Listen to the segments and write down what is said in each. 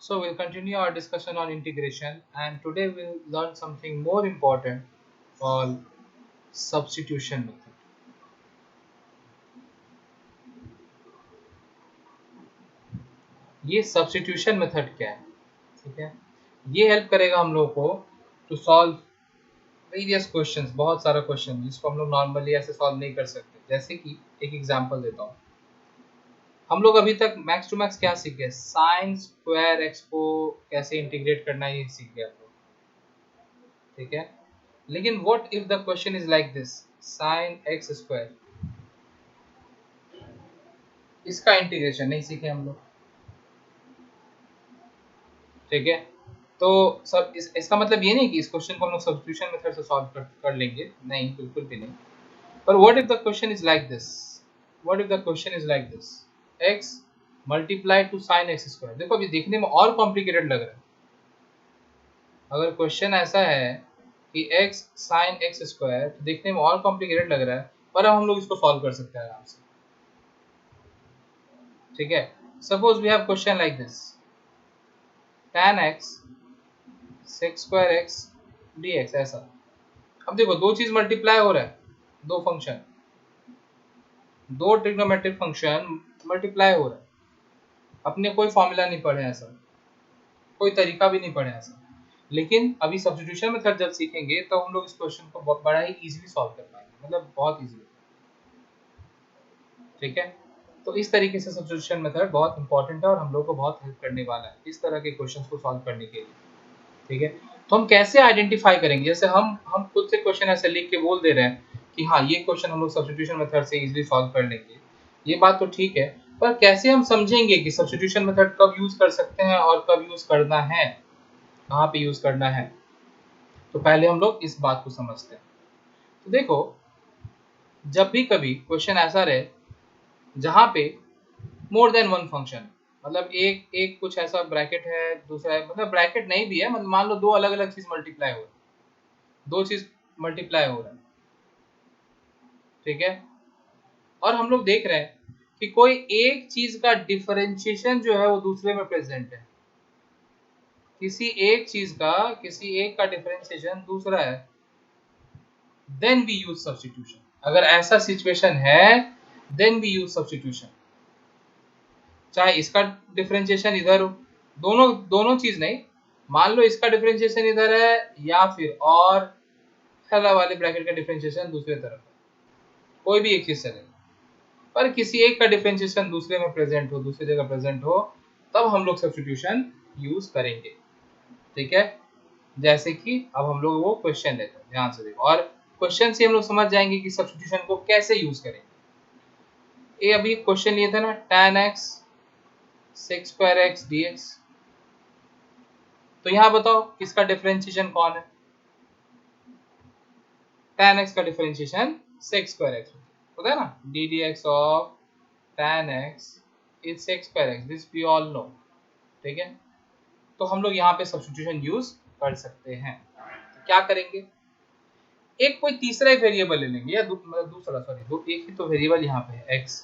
So we'll continue our discussion on integration, and today we'll learn something more important called substitution method. ये substitution method क्या है? ठीक है, ये help करेगा हम लोगों को टू सॉल्व वेरियस क्वेश्चंस, बहुत सारा क्वेश्चन जिसको हम लोग नॉर्मली ऐसे सॉल्व नहीं कर सकते। जैसे कि एक एग्जांपल देता हूँ, हम लोग अभी तक मैक्स टू मैक्स क्या सीखे? साइन स्क्वायर एक्स को कैसे इंटीग्रेट करना है, ये सीख गए हम लोग। ठीक है, लेकिन what if the question is like this, sign x square, इसका इंटीग्रेशन नहीं सीखे हम लोग। ठीक है, तो सब इसका मतलब ये नहीं कि इस क्वेश्चन को हम लोग सब्स्टिट्यूशन मेथड से सॉल्व कर लेंगे, नहीं, बिल्कुल भी नहीं। पर what if the question is like this, what if the question is like this, x multiply two sign x square. देखो अभी देखने में और कॉम्प्लिकेटेड लग रहा है। अगर क्वेश्चन ऐसा है कि x साइन एक्स स्क्वायर, तो देखने में और कॉम्प्लिकेटेड लग रहा है, पर अब हम लोग इसको सॉल्व कर सकते हैं आराम से। ठीक है, suppose we have question like this, tan x sec square x dx, ऐसा। अब देखो दो चीज मल्टीप्लाई हो रहा है, दो फंक्शन, दो ट्रिग्नोमेट्रिक फंक्शन मल्टीप्लाई हो रहा है। अपने कोई फॉर्मूला नहीं पढ़े ऐसा, कोई तरीका भी नहीं पढ़े ऐसा, लेकिन अभी सब्स्टिट्यूशन मेथड जब सीखेंगे तो हम लोग इस क्वेश्चन को बड़ा ही इजीली सॉल्व कर पाएंगे, मतलब बहुत इजीली। ठीक है, तो इस तरीके से सब्स्टिट्यूशन मेथड बहुत इंपॉर्टेंट है और हम लोग को बहुत हेल्प करने वाला है इस तरह के क्वेश्चंस को सॉल्व करने के लिए। ठीक है, तो हम कैसे आइडेंटिफाई करेंगे? जैसे हम खुद से क्वेश्चन ऐसे लिख के बोल दे रहे हैं कि हाँ ये क्वेश्चन हम लोग सब्स्टिट्यूशन मेथड से इजीली सॉल्व कर लेंगे, ये बात तो ठीक है, पर कैसे हम समझेंगे कि सब्स्टिट्यूशन मेथड कब यूज कर सकते हैं और कब यूज करना है, कहाँ पे यूज करना है? तो पहले हम लोग इस बात को समझते हैं। तो देखो, जब भी कभी क्वेश्चन ऐसा रहे जहाँ पे मोर देन वन फंक्शन, मतलब एक एक कुछ ऐसा ब्रैकेट है, दूसरा है, मतलब ब्रैकेट नहीं भी है, मतलब मान लो दो अलग अलग चीज मल्टीप्लाई हो रहा है, दो चीज मल्टीप्लाई हो रहा है। ठीक है, और हम लोग देख रहे हैं कि कोई एक चीज का डिफरेंशिएशन जो है वो दूसरे में प्रेजेंट है, किसी एक चीज का, किसी एक का डिफरेंशिएशन दूसरा है, देन वी यूज सब्स्टिट्यूशन। अगर ऐसा सिचुएशन है देन वी यूज सब्स्टिट्यूशन, चाहे इसका डिफरेंशिएशन इधर हो, दोनों दोनों चीज नहीं, मान लो इसका डिफरेंशिएशन इधर है या फिर और पहला वाले ब्रैकेट का डिफरेंशिएशन दूसरे तरफ है, कोई भी एक चीज चलेगा, पर किसी एक का डिफरेंशिएशन दूसरे में प्रेजेंट हो, दूसरी जगह प्रेजेंट हो, तब हम लोग सब्स्टिट्यूशन यूज करेंगे। ठीक है, जैसे कि अब हम लोग वो क्वेश्चन लेते हैं, ध्यान से देखो, और क्वेश्चन से हम लोग समझ जाएंगे कि सब्स्टिट्यूशन को कैसे यूज करेंगे। ये अभी क्वेश्चन लिए थे ना, tan x sec square x dx, तो यहाँ बताओ किसका डिफरेंशिएशन कौन है? tan x का डिफरेंशिएशन sec स्क्वायर x होता है ना, d dx of tan x is sec square x, this we all know. ठीक है, तो हम लोग यहाँ पे सब्स्टिट्यूशन यूज कर सकते हैं। तो क्या करेंगे, एक कोई तीसरा ही वेरिएबल ले लेंगे, या मतलब दूसरा, सॉरी, दो एक ही तो वेरिएबल यहाँ पे है x,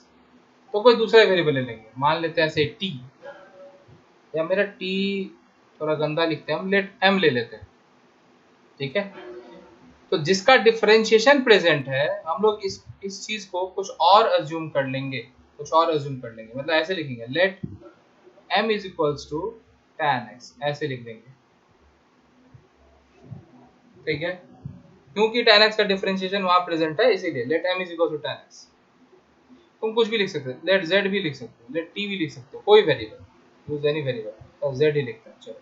तो कोई दूसरा वेरिएबल ले लेंगे, मान लेते हैं ऐसे t, या मेरा t थोड़ा गंदा लिखते हैं हम, लेट m ले लेते हैं। ठीक है, तो जिसका डिफरेंशिएशन प्रेजेंट है, हम लोग इस चीज को कुछ और अज्यूम कर लेंगे, कुछ और अज्यूम कर लेंगे, मतलब ऐसे लिखेंगे, let m is equals to tan x, ऐसे लिख देंगे। ठीक है, क्योंकि tan x का डिफरेंशिएशन वहां प्रेजेंट है, इसीलिए let m is equal to tan x। तुम कुछ भी लिख सकते हो, लेट z भी लिख सकते हो, लेट t भी लिख सकते हो, कोई वेरिएबल, यूज एनी वेरिएबल, और z ही लिखते हैं, चलो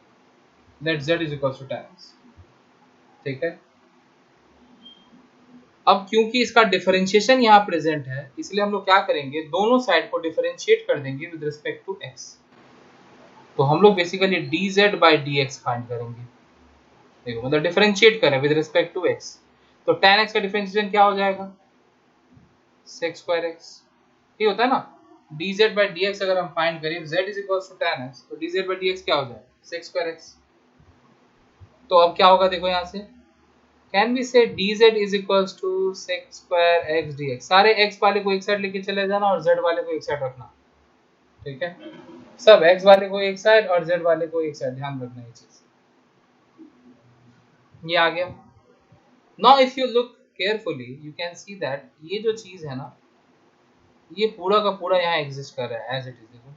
let z is equal to tan x। ठीक है, अब क्योंकि इसका डिफरेंशिएशन यहाँ प्रेजेंट है, इसलिए हम लोग क्या करेंगे, दोनों साइड को डिफरेंशिएट कर देंगे विद रिस्पेक्ट टू x। तो हम लोग basically dz by dx find करेंगे। देखो, मतलब डिफरेंशिएट करें विद रिस्पेक्ट टू x, तो tan x का डिफरेंशिएशन क्या हो जाएगा, sec स्क्वायर x, ठीक होता है ना। dz by dx अगर हम फाइंड करें, z is equal to tan x, तो dz by dx क्या हो जाएगा, sec स्क्वायर x। तो अब क्या होगा, देखो यहाँ से can we say dz is equals to sec square x dx, सारे x वाले को एक साइड लेके चले जाना और z वाले को एक साइड रखना। ठीक है, सब x वाले को एक साइड और z वाले को एक साइड, ध्यान रखना ये चीज। ये आ गया। Now if you look carefully you can see that ये जो चीज है ना, ये पूरा का पूरा यहाँ एग्जिस्ट कर रहा है एज इट इज। देखो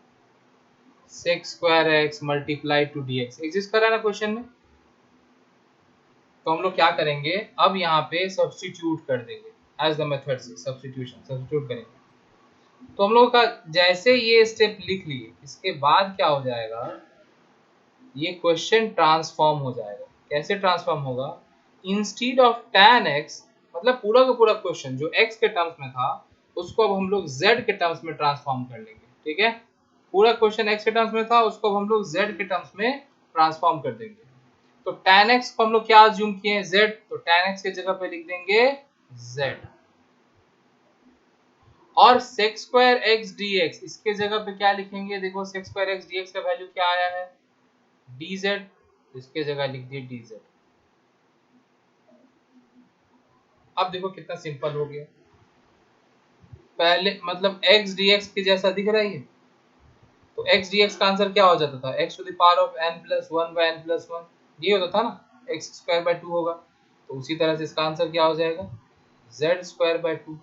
sec square x multiply two dx exist कर रहा है ना क्वेश्चन में। तो हम लोग क्या करेंगे, अब यहाँ पे सब्स्टिट्यूट कर देंगे एज द मेथड से, सब्स्टिट्यूट करेंगे। तो हम लोग का जैसे ये स्टेप लिख लिए, इसके बाद क्या हो जाएगा, ये क्वेश्चन ट्रांसफॉर्म हो जाएगा। कैसे ट्रांसफॉर्म होगा, इंस्टीड ऑफ tan x, मतलब पूरा का पूरा क्वेश्चन जो x के टर्म्स में था उसको अब हम लोग z के टर्म्स में ट्रांसफॉर्म कर लेंगे। ठीक है, पूरा क्वेश्चन x के टर्म्स में था उसको अब हम लोग z के टर्म्स में ट्रांसफॉर्म कर देंगे। तो tan x को हम लोग क्या अज्यूम किए हैं, z, तो tan x के जगह पे लिख देंगे z। और sec स्क्वायर x dx इसके जगह पे क्या लिखेंगे, देखो sec स्क्वायर x dx का वैल्यू क्या आया है dz, इसके जगह लिख दिए dz। अब देखो कितना सिंपल हो गया, पहले मतलब x dx के जैसा दिख रहा है ये, तो x dx का आंसर क्या हो जाता था, x to the power of n plus 1 by n plus 1, ये होता था ना, x स्क्वायर बाय 2 होगा। तो उसी तरह से इसका आंसर क्या हो जाएगा, z square by 2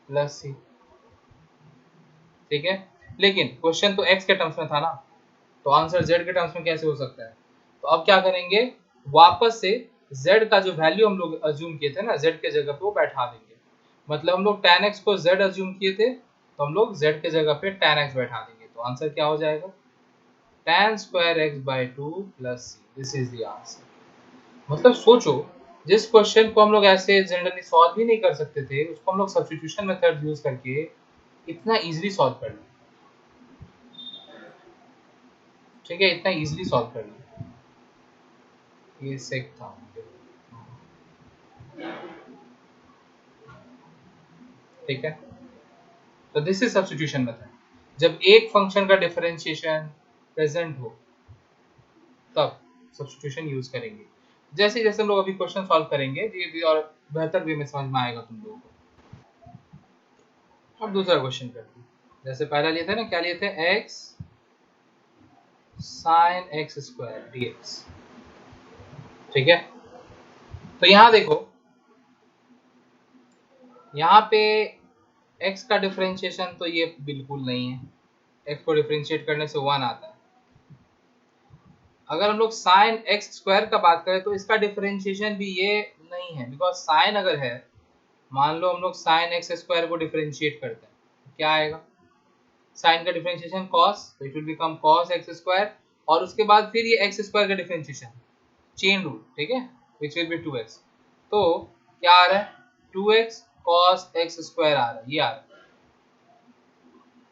plus c। ठीक है, लेकिन क्वेश्चन तो x के टर्म्स में था ना, तो आंसर z के टर्म्स में कैसे हो सकता है। तो अब क्या करेंगे, वापस से z का जो वैल्यू हम लोग अज्यूम किए थे ना, z के जगह पे वो बैठा देंगे। मतलब हम लोग tan x को z अज्यूम किए थे, तो हम लोग z के जगह पे tan x बैठा देंगे। तो आंसर क्या हो जाएगा, tan square x by 2 plus c, this is the answer. मतलब सोचो, जिस क्वेश्चन को हम लोग ऐसे जनरली सॉल्व ही नहीं कर सकते थे, उसको हम लोग सब्स्टिट्यूशन मेथड यूज करके इतना इजीली सॉल्व कर लिया। ठीक है, इतना इजीली सॉल्व कर लिया। ये सेक था। ठीक है, तो दिस इज सब्स्टिट्यूशन मेथड। जब एक फंक्शन का डिफरेंशिएशन प्रेजेंट हो तब सब्स्टिट्यूशन यूज करेंगे। जैसे जैसे हम लोग अभी क्वेश्चन सॉल्व करेंगे धीरे धीरे और बेहतर वे में समझ में आएगा तुम लोगों को। अब दूसरा क्वेश्चन करते हैं। जैसे पहला लिए थे ना, क्या लिए थे, x sin x square dx। ठीक है, तो यहाँ देखो, यहाँ पे x का डिफरेंशिएशन तो ये बिल्कुल नहीं है, x को डिफरेंशिएट करने से 1 आता है। अगर हम लोग साइन एक्स स्क्वायर का बात करें तो इसका डिफरेंशिएशन भी ये नहीं है, बिकॉज साइन अगर है, मान लो हम लोग साइन एक्स स्क्वायर को डिफरेंशिएट करते हैं तो क्या आएगा, साइन का डिफरेंशिएशन cos, तो it will become cos x square, और उसके बाद फिर ये एक्स स्क्वायर का डिफरेंशिएशन, चेन रूल, ठीक है, विच विल बी 2x। तो क्या आ रहा है, 2x cos एक्स स्क्वायर आ रहा है, ये आ रहा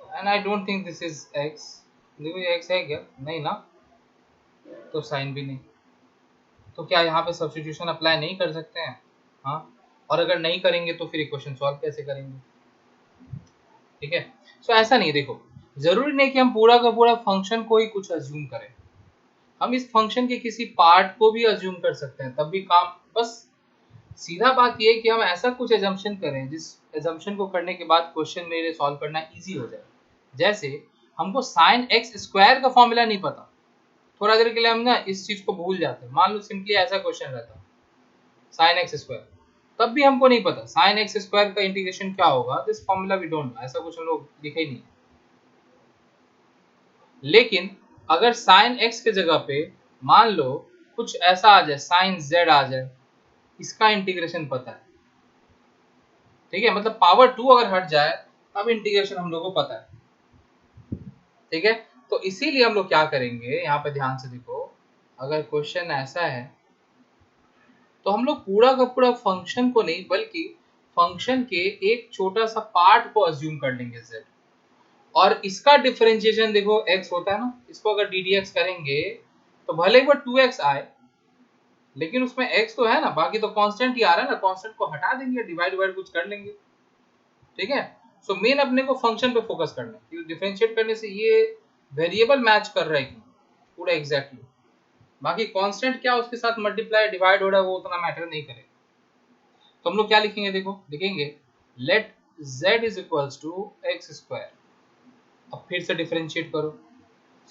है। And I don't think this is x, देखो ये x है क्या, नहीं ना, तो साइन भी नहीं। तो क्या यहाँ पे सब्स्टिट्यूशन अप्लाई नहीं कर सकते हैं, हाँ, और अगर नहीं करेंगे तो फिर इक्वेशन सॉल्व कैसे करेंगे। ठीक है, सो ऐसा नहीं, देखो जरूरी नहीं कि हम पूरा का पूरा फंक्शन को ही कुछ अज्यूम करें, हम इस फंक्शन के किसी पार्ट को भी अज्यूम कर सकते हैं, तब भी काम, बस सीधा बात ये है कि हम ऐसा कुछ एजम्पशन करें जिस एजम्पशन को करने के बाद क्वेश्चन मेरे सॉल्व करना इजी हो जाए। जैसे हमको साइन एक्स स्क्वायर का फॉर्मूला नहीं पता, थोड़ा देर के लिए हम ना इस चीज को भूल जाते हैं, मान लो सिंपली ऐसा क्वेश्चन रहता साइन एक्स स्क्वायर, तब भी हमको नहीं पता साइन एक्स स्क्वायर का इंटीग्रेशन क्या होगा, this formula we don't know, ऐसा कुछ हम लोग लिखे ही नहीं। लेकिन अगर साइन एक्स के जगह पे मान लो कुछ ऐसा आ जाए, साइन जेड आ जाए, इसका इंटीग्रेशन पता है। ठीक है, मतलब पावर 2 अगर हट जाए तब इंटीग्रेशन हम लोग को पता है। ठीक है, तो इसीलिए हम लोग क्या करेंगे, यहाँ पे ध्यान से देखो, अगर क्वेश्चन ऐसा है तो हम लोग पूरा का पूरा फंक्शन को नहीं बल्कि फंक्शन के एक छोटा सा पार्ट को अज्यूम कर लेंगे z, और इसका डिफरेंशिएशन देखो x होता है ना, इसको अगर ddx करेंगे तो भले ही वो 2x आए, लेकिन उसमें x तो है ना, बाकी तो कांस्टेंट ही आ रहा है ना, कांस्टेंट को हटा देंगे, डिवाइड कुछ कर लेंगे। ठीक है, सो मेन अपने को फंक्शन पे फोकस करना है कि डिफरेंशिएट करने से ये वेरिएबल मैच कर रहा है कि पूरा एग्जैक्टली, बाकी कांस्टेंट क्या उसके साथ मल्टीप्लाई डिवाइड हो रहा है वो उतना मैटर नहीं करेगा। तो हम लोग क्या लिखेंगे, देखो लिखेंगे let z is equals to x square, अब फिर से डिफरेंशिएट करो,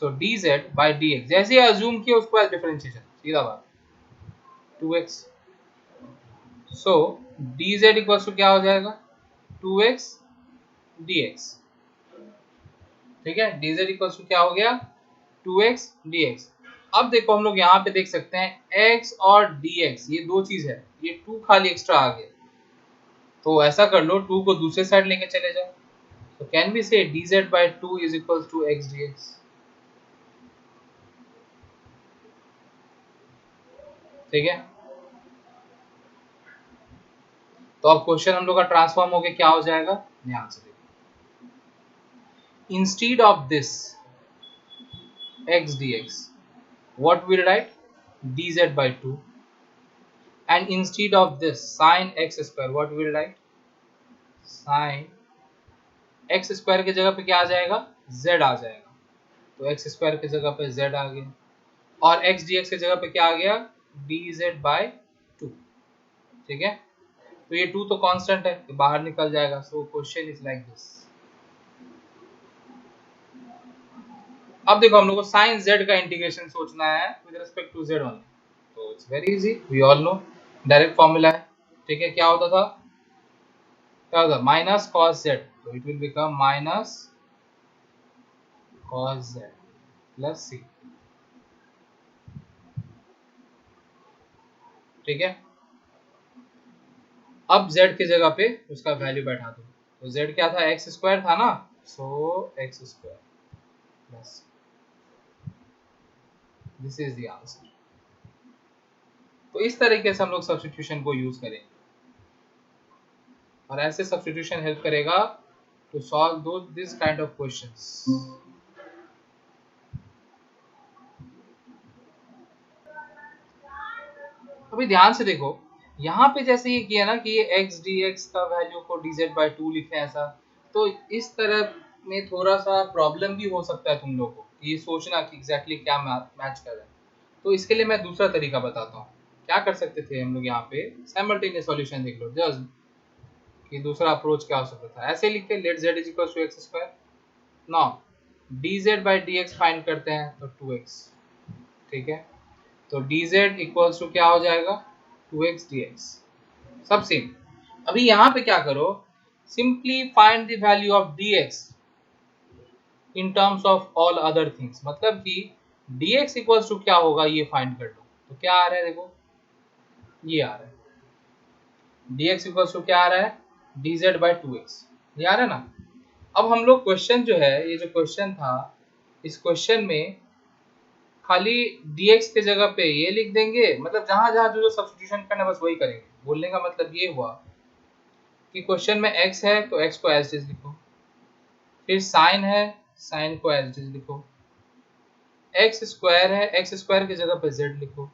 सो dz बाई dx, जैसे अज्यूम किया उसके बाद डिफरेंशिएशन, सीधा बात 2x, so dz equals to क्या हो जाएगा 2x dx, ठीक है, dz इक्वल्स टू क्या हो गया 2x dx। अब देखो हम लोग यहाँ पे देख सकते हैं x और dx ये दो चीज है, ये 2 खाली एक्स्ट्रा आ गया, तो ऐसा कर लो 2 को दूसरे साइड लेके चले जाओ, तो कैन बी से dz by 2 is equals to x dx, ठीक है। तो अब क्वेश्चन हम लोग का ट्रांसफॉर्म होके क्या हो जाएगा, ध्यान से देखो, instead of this x dx what we'll write dz by 2, and instead of this sin x square what we'll write sin x square की जगह पे क्या आ जाएगा z आ जाएगा, तो x स्क्वायर की जगह पे z आ गया, और x dx की जगह पे क्या आ गया dz by 2, ठीक है। तो ये 2 तो कांस्टेंट है, तो बाहर निकल जाएगा, so question is like this. अब देखो हम लोग को sin z का इंटीग्रेशन सोचना है with respect to z only, तो it's very easy, we all know direct formula है, ठीक है। क्या होता था, क्या होता माइनस cos z, तो it will become minus cos z plus c, ठीक है। अब z की जगह पे उसका वैल्यू बैठा दो, तो z क्या था x स्क्वायर था ना, सो x square plus, this is the answer. तो इस तरीके से हम लोग सब्स्टिट्यूशन को यूज करेंगे, और ऐसे सब्स्टिट्यूशन हेल्प करेगा टू सॉल्व दो दिस काइंड ऑफ क्वेश्चंस। अभी ध्यान से देखो, यहाँ पे जैसे ये किया ना कि ये x dx का वैल्यू को dz by 2 लिखे ऐसा, तो इस तरह में थोड़ा सा प्रॉब्लम भी हो सकता है तुम लोगों को, ये सोचना कि एग्जैक्टली क्या मैच कर रहा है। तो इसके लिए मैं दूसरा तरीका बताता हूँ, क्या कर सकते थे हम लोग यहाँ पे साइमल्टेनियस सॉल्यूशन देख लो जस्ट, कि दूसरा अप्रोच क्या हो सकता था, ऐसे लिख के let z is equal to x square, now dz by dx find करते हैं तो 2x, ठीक है। तो dz इक्वल्स टू क्या हो जाएगा 2x dx, सब सेम। अभी यहाँ पे क्या करो, simply find the value of dx in terms of all other things, मतलब कि dx इक्वल्स टू क्या होगा ये फाइंड कर लो, तो क्या आ रहा है देखो, ये आ रहा है dx इक्वल्स टू क्या आ रहा है dz by 2x, ये आ रहा है ना। अब हम लोग क्वेश्चन जो है, ये जो क्वेश्चन था, इस क्वेश्चन में खाली dx के जगह पे ये लिख देंगे, मतलब जहां जहां जो सब्स्टिट्यूशन करना है बस वही करेंगे। बोलने का मतलब ये हुआ कि क्वेश्चन में x है तो x को एज इट इज लिखो, फिर साइन है साइन को एज इट इज लिखो, x स्क्वायर है x स्क्वायर की जगह पे z लिखो,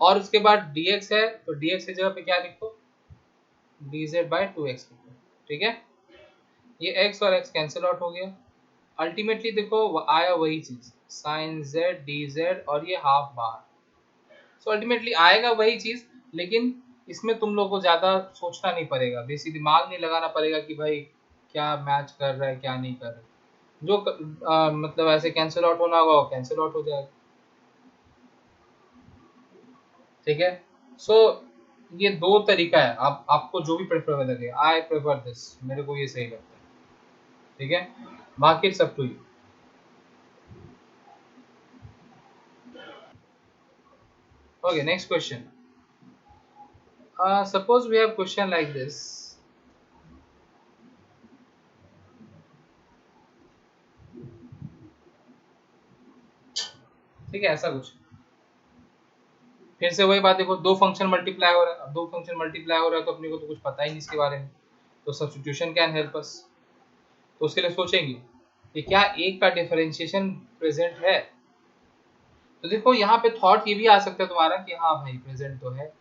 और उसके बाद dx है तो dx की जगह पे क्या लिखो dz by 2x लिखो, ठीक है। ये x और x कैंसिल आउट हो गया, अल्टीमेटली देखो आया वही चीज sin z dz और ये हाफ बाहर, सो अल्टीमेटली आएगा वही चीज, लेकिन इसमें तुम लोग को ज्यादा सोचना नहीं पड़ेगा, बेसिक दिमाग नहीं लगाना पड़ेगा कि भाई क्या मैच कर रहा है क्या नहीं कर रहा है, जो मतलब ऐसे कैंसिल आउट होना होगा वो कैंसिल आउट हो जाएगा, ठीक है। सो ये दो तरीका है, आप आपको जो भी प्रेफर लगे, आई प्रेफर दिस, मेरे को ये सही लगता है, ठीक है, बाकी it's up to you. Okay, next question. Suppose we have question like this. ठीक है, ऐसा कुछ, फिर से वही बात, देखो दो फंक्शन मल्टीप्लाई हो रहा है, अब दो फंक्शन मल्टीप्लाई हो रहा है तो अपने को तो कुछ पता ही नहीं इसके बारे में, तो सब्स्टिट्यूशन कैन हेल्प अस। तो उसके लिए सोचेंगे कि क्या एक का डिफरेंशिएशन प्रेजेंट है, तो देखो यहाँ पे थॉट ये भी आ सकता है तुम्हारा कि हाँ भाई प्रेजेंट तो है,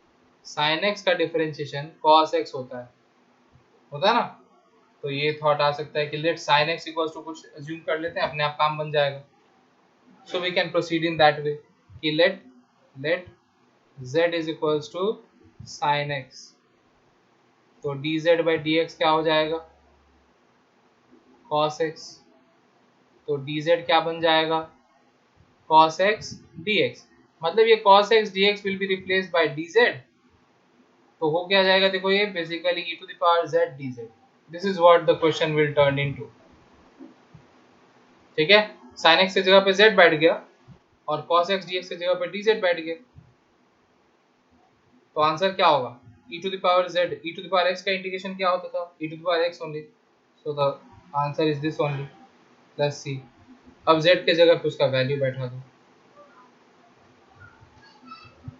sin x का डिफरेंशिएशन cos x होता है ना, तो ये थॉट आ सकता है कि let sin x equals to कुछ अज्यूम कर लेते हैं, अपने आप काम बन जाएगा, so we can proceed in that way कि let z is equals to sin x, तो dz by dx क्या हो जाएगा cos x, तो dz क्या बन जाएगा cos x dx, मतलब ये cos x dx will be replaced by dz, तो हो क्या जाएगा देखो ये basically e to the power z dz, this is what the question will turn into. ठीक है, sin x की जगह पे z बैठ गया और cos x dx की जगह पे dz बैठ गया, तो आंसर क्या होगा e to the power z, e to the power x का इंटीग्रेशन क्या होता था e to the power x only, so the answer is this only plus c। अब z के जगह पे उसका वैल्यू बैठा दो,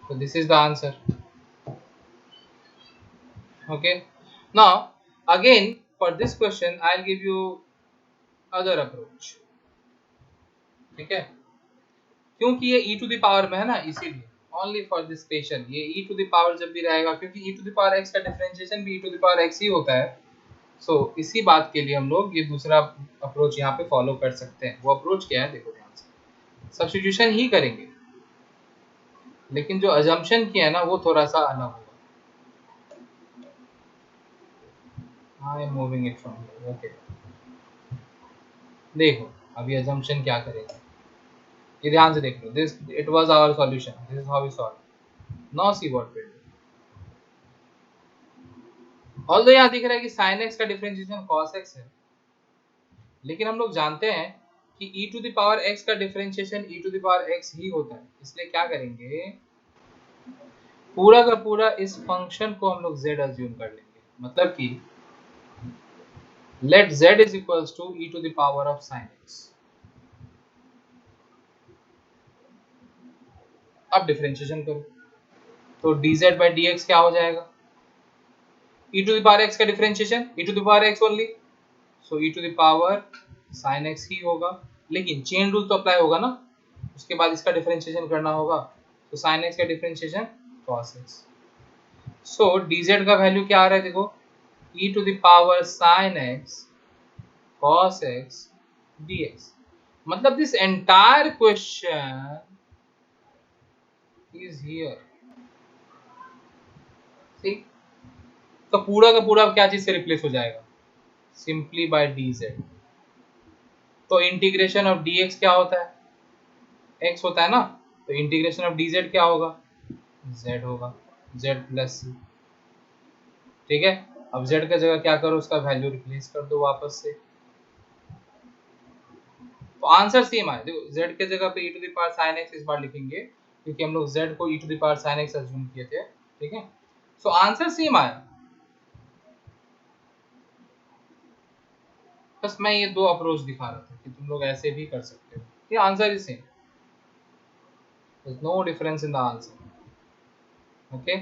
so this is the answer. Okay, now again for this question I'll give you other approach। ठीक है, क्योंकि ये e टू द पावर में है ना, इसीलिए ओनली फॉर दिस स्पेशल ये e टू द पावर जब भी रहेगा, क्योंकि e to the power x का डिफरेंशिएशन भी e to the power x ही होता है, सो इसी बात के लिए हम लोग ये दूसरा अप्रोच यहाँ पे फॉलो कर सकते हैं। वो अप्रोच क्या है देखो ध्यान से, सब्स्टिट्यूशन ही करेंगे लेकिन जो अजम्पशन किया है ना वो थोड़ा सा अलग होगा। I am moving it from here, okay. देखो अभी अजम्पशन क्या करेंगे, ये ध्यान से देख लो, this it was our solution, this is how we solve. Now see what will do, although यहाँ दिख रहा है कि sin x का डिफरेंशिएशन cos x है, लेकिन हम लोग जानते हैं कि e to the power x का differentiation e to the power x ही होता है, इसलिए क्या करेंगे पूरा का पूरा इस फंक्शन को हम लोग z अज्यूम कर लेंगे, मतलब कि let z is equals to e to the power of sin x। अब डिफरेंशिएशन करो तो dz by dx क्या हो जाएगा, e to the power x का differentiation e to the power x only, so e to the power sin x ही होगा, लेकिन chain rule तो अप्लाई होगा ना, उसके बाद इसका डिफरेंशिएशन करना होगा, तो sin x का डिफरेंशिएशन cos x, सो dz का वैल्यू क्या आ रहा है देखो e to the power sin x cos x dx, मतलब this entire question is here. See, तो पूरा का पूरा क्या चीज से रिप्लेस हो जाएगा, सिंपली बाय dz। तो इंटीग्रेशन ऑफ dx क्या होता है x होता है ना, तो इंटीग्रेशन ऑफ dz क्या होगा z होगा, z प्लस c। ठीक है, अब z का जगह क्या करो उसका वैल्यू रिप्लेस कर दो वापस से, तो आंसर सेम आए। देखो z के जगह पे e to the power sin x इस बार लिखेंगे क्योंकि हम लोग z को e to the power sin x assume किए थे। ठीक है, सो आंसर सेम आया, बस मैं ये दो अप्रोच दिखा रहा था कि तुम लोग ऐसे भी कर सकते हो, ये answer is same, there is no difference in the answer. Okay.